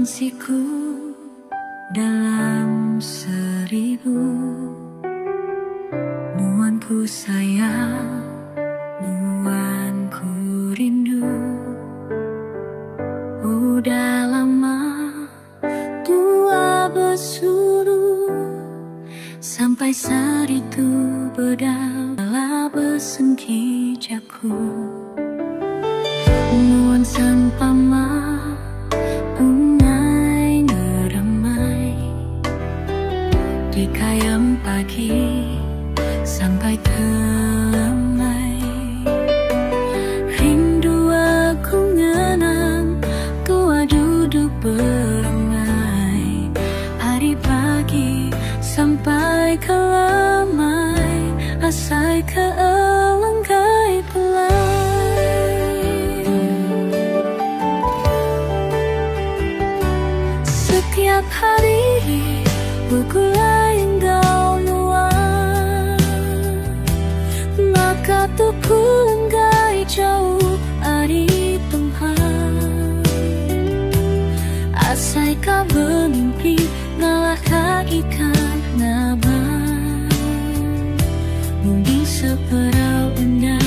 kekasihku dalam 1000 nuanku sayang, nuanku rindu. Udah lama tua bersuluh, sampai saat itu berdala bersengki jaku. Nuan sang pama unai neramai di kayam pagi sampai telamai. Rindu aku ngenang tua duduk berengai hari pagi sampai ke lamai, asai ke elangkai pelai. Setiap hari bergulai engkau luar, maka tuh ku enggai jauh dari tempat. Asai kau bermimpi ngalah ikan nabang, mungkin seperau indah